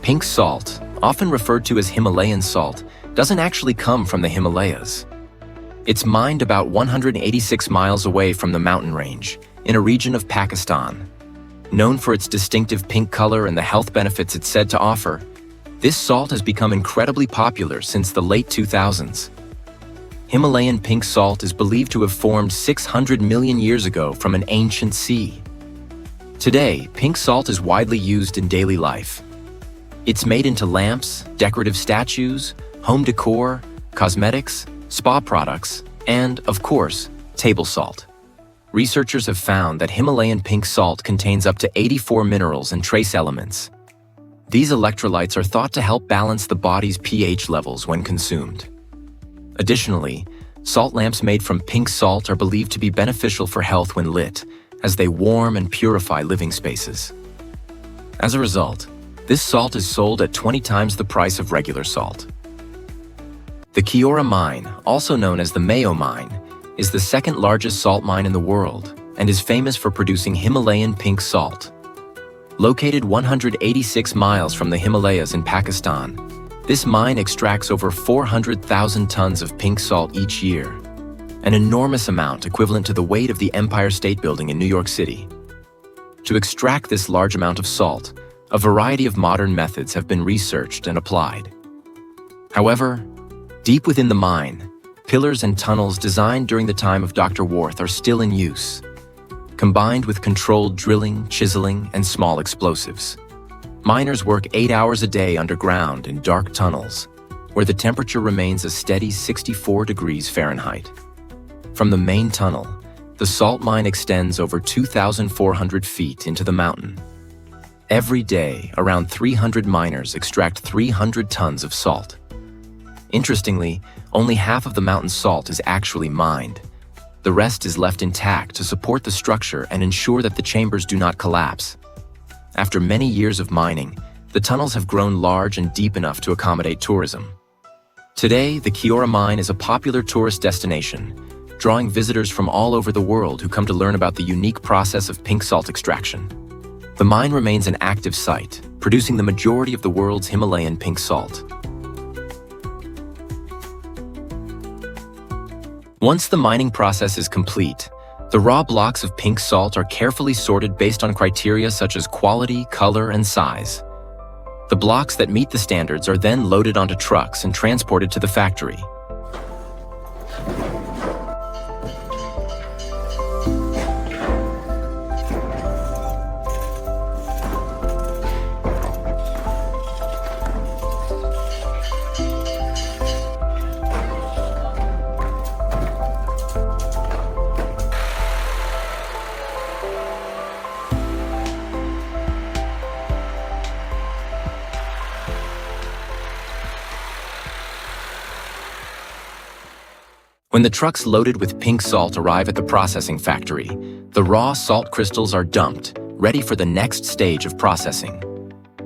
Pink salt, often referred to as Himalayan salt, doesn't actually come from the Himalayas. It's mined about 186 miles away from the mountain range, in a region of Pakistan. Known for its distinctive pink color and the health benefits it's said to offer, this salt has become incredibly popular since the late 2000s. Himalayan pink salt is believed to have formed 600 million years ago from an ancient sea. Today, pink salt is widely used in daily life. It's made into lamps, decorative statues, home decor, cosmetics, spa products, and, of course, table salt. Researchers have found that Himalayan pink salt contains up to 84 minerals and trace elements. These electrolytes are thought to help balance the body's pH levels when consumed. Additionally, salt lamps made from pink salt are believed to be beneficial for health when lit, as they warm and purify living spaces. As a result, this salt is sold at 20 times the price of regular salt. The Khewra mine, also known as the Mayo mine, is the second largest salt mine in the world and is famous for producing Himalayan pink salt. Located 186 miles from the Himalayas in Pakistan, this mine extracts over 400,000 tons of pink salt each year, an enormous amount equivalent to the weight of the Empire State Building in New York City. To extract this large amount of salt, a variety of modern methods have been researched and applied. However, deep within the mine, pillars and tunnels designed during the time of Dr. Worth are still in use, combined with controlled drilling, chiseling, and small explosives. Miners work 8 hours a day underground in dark tunnels, where the temperature remains a steady 64 degrees Fahrenheit. From the main tunnel, the salt mine extends over 2,400 feet into the mountain. Every day, around 300 miners extract 300 tons of salt. Interestingly, only half of the mountain's salt is actually mined. The rest is left intact to support the structure and ensure that the chambers do not collapse. After many years of mining, the tunnels have grown large and deep enough to accommodate tourism. Today, the Khewra mine is a popular tourist destination, drawing visitors from all over the world who come to learn about the unique process of pink salt extraction. The mine remains an active site, producing the majority of the world's Himalayan pink salt. Once the mining process is complete, the raw blocks of pink salt are carefully sorted based on criteria such as quality, color, and size. The blocks that meet the standards are then loaded onto trucks and transported to the factory. When the trucks loaded with pink salt arrive at the processing factory, the raw salt crystals are dumped, ready for the next stage of processing.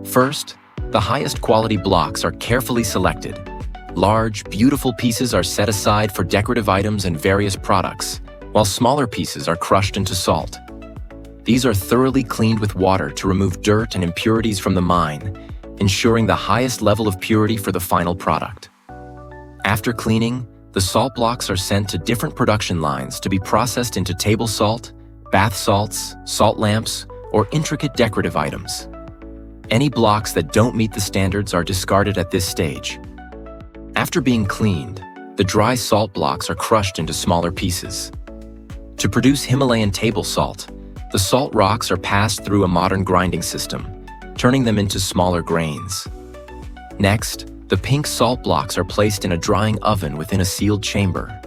First, the highest quality blocks are carefully selected. Large, beautiful pieces are set aside for decorative items and various products, while smaller pieces are crushed into salt. These are thoroughly cleaned with water to remove dirt and impurities from the mine, ensuring the highest level of purity for the final product. After cleaning, the salt blocks are sent to different production lines to be processed into table salt, bath salts, salt lamps, or intricate decorative items. Any blocks that don't meet the standards are discarded at this stage. After being cleaned, the dry salt blocks are crushed into smaller pieces. To produce Himalayan table salt, the salt rocks are passed through a modern grinding system, turning them into smaller grains. Next, the pink salt blocks are placed in a drying oven within a sealed chamber.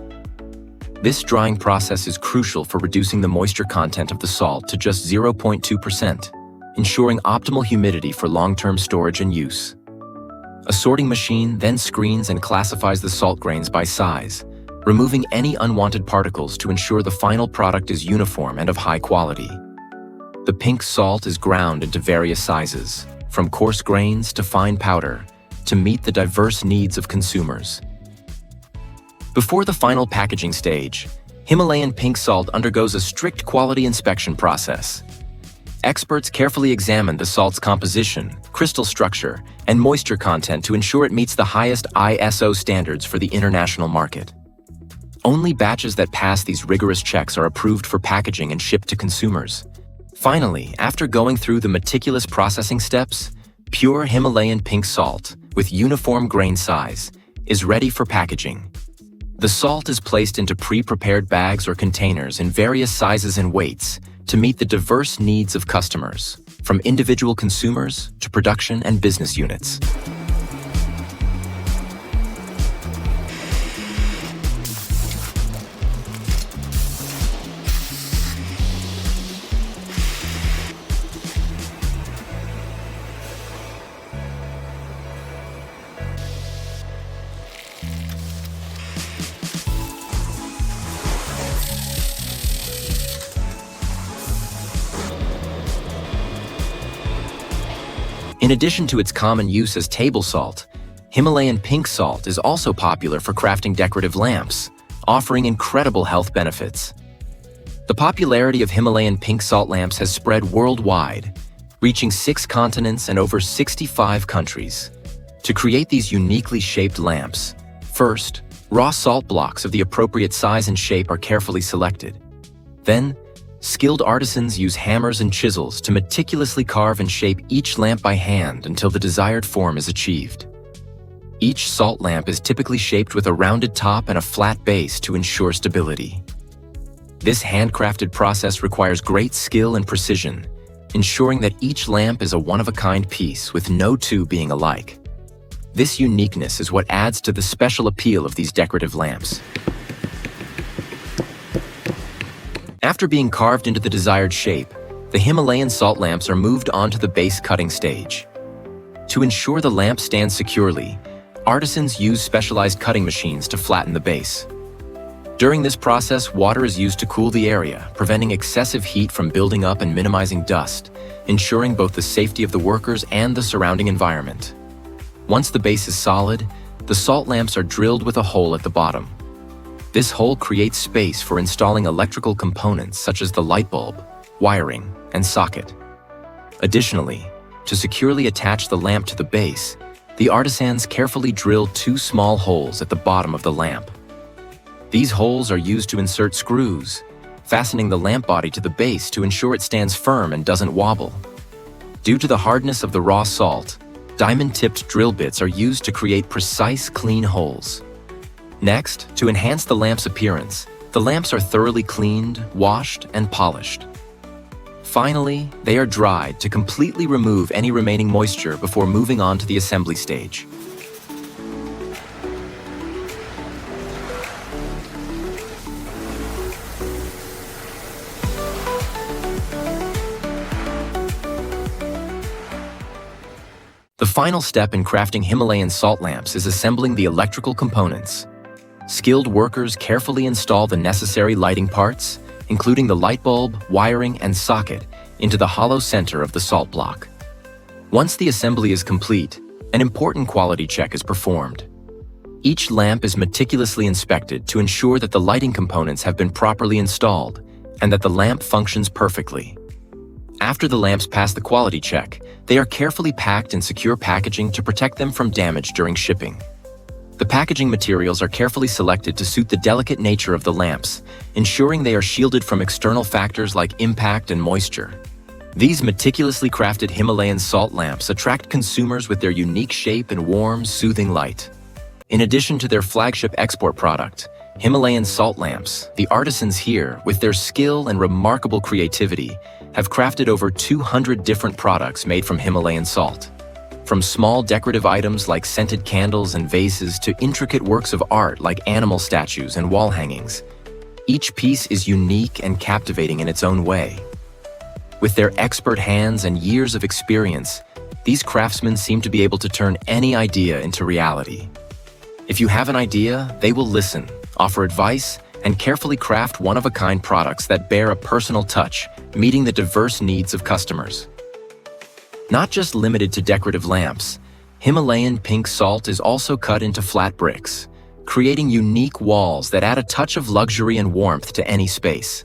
This drying process is crucial for reducing the moisture content of the salt to just 0.2%, ensuring optimal humidity for long-term storage and use. A sorting machine then screens and classifies the salt grains by size, removing any unwanted particles to ensure the final product is uniform and of high quality. The pink salt is ground into various sizes, from coarse grains to fine powder, to meet the diverse needs of consumers. Before the final packaging stage, Himalayan pink salt undergoes a strict quality inspection process. Experts carefully examine the salt's composition, crystal structure, and moisture content to ensure it meets the highest ISO standards for the international market. Only batches that pass these rigorous checks are approved for packaging and shipped to consumers. Finally, after going through the meticulous processing steps, pure Himalayan pink salt, with uniform grain size, is ready for packaging. The salt is placed into pre-prepared bags or containers in various sizes and weights to meet the diverse needs of customers, from individual consumers to production and business units. In addition to its common use as table salt, Himalayan pink salt is also popular for crafting decorative lamps, offering incredible health benefits. The popularity of Himalayan pink salt lamps has spread worldwide, reaching 6 continents and over 65 countries. To create these uniquely shaped lamps, first, raw salt blocks of the appropriate size and shape are carefully selected. Then, skilled artisans use hammers and chisels to meticulously carve and shape each lamp by hand until the desired form is achieved. Each salt lamp is typically shaped with a rounded top and a flat base to ensure stability. This handcrafted process requires great skill and precision, ensuring that each lamp is a one-of-a-kind piece with no two being alike. This uniqueness is what adds to the special appeal of these decorative lamps. After being carved into the desired shape, the Himalayan salt lamps are moved onto the base cutting stage. To ensure the lamp stands securely, artisans use specialized cutting machines to flatten the base. During this process, water is used to cool the area, preventing excessive heat from building up and minimizing dust, ensuring both the safety of the workers and the surrounding environment. Once the base is solid, the salt lamps are drilled with a hole at the bottom. This hole creates space for installing electrical components such as the light bulb, wiring, and socket. Additionally, to securely attach the lamp to the base, the artisans carefully drill 2 small holes at the bottom of the lamp. These holes are used to insert screws, fastening the lamp body to the base to ensure it stands firm and doesn't wobble. Due to the hardness of the raw salt, diamond-tipped drill bits are used to create precise, clean holes. Next, to enhance the lamp's appearance, the lamps are thoroughly cleaned, washed, and polished. Finally, they are dried to completely remove any remaining moisture before moving on to the assembly stage. The final step in crafting Himalayan salt lamps is assembling the electrical components. Skilled workers carefully install the necessary lighting parts, including the light bulb, wiring, and socket, into the hollow center of the salt block. Once the assembly is complete, an important quality check is performed. Each lamp is meticulously inspected to ensure that the lighting components have been properly installed and that the lamp functions perfectly. After the lamps pass the quality check, they are carefully packed in secure packaging to protect them from damage during shipping. The packaging materials are carefully selected to suit the delicate nature of the lamps, ensuring they are shielded from external factors like impact and moisture. These meticulously crafted Himalayan salt lamps attract consumers with their unique shape and warm, soothing light. In addition to their flagship export product, Himalayan salt lamps, the artisans here, with their skill and remarkable creativity, have crafted over 200 different products made from Himalayan salt. From small decorative items like scented candles and vases to intricate works of art like animal statues and wall hangings, each piece is unique and captivating in its own way. With their expert hands and years of experience, these craftsmen seem to be able to turn any idea into reality. If you have an idea, they will listen, offer advice, and carefully craft one-of-a-kind products that bear a personal touch, meeting the diverse needs of customers. Not just limited to decorative lamps, Himalayan pink salt is also cut into flat bricks, creating unique walls that add a touch of luxury and warmth to any space.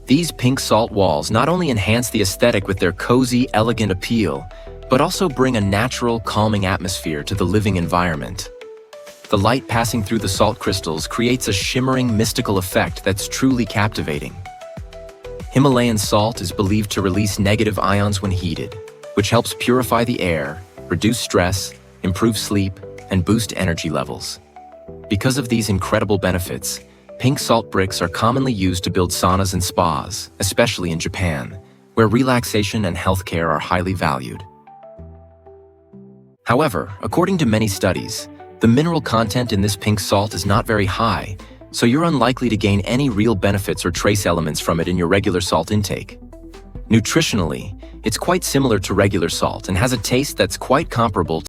These pink salt walls not only enhance the aesthetic with their cozy, elegant appeal, but also bring a natural, calming atmosphere to the living environment. The light passing through the salt crystals creates a shimmering, mystical effect that's truly captivating. Himalayan salt is believed to release negative ions when heated, which helps purify the air, reduce stress, improve sleep, and boost energy levels. Because of these incredible benefits, pink salt bricks are commonly used to build saunas and spas, especially in Japan, where relaxation and healthcare are highly valued. However, according to many studies, the mineral content in this pink salt is not very high, so you're unlikely to gain any real benefits or trace elements from it in your regular salt intake. Nutritionally, it's quite similar to regular salt and has a taste that's quite comparable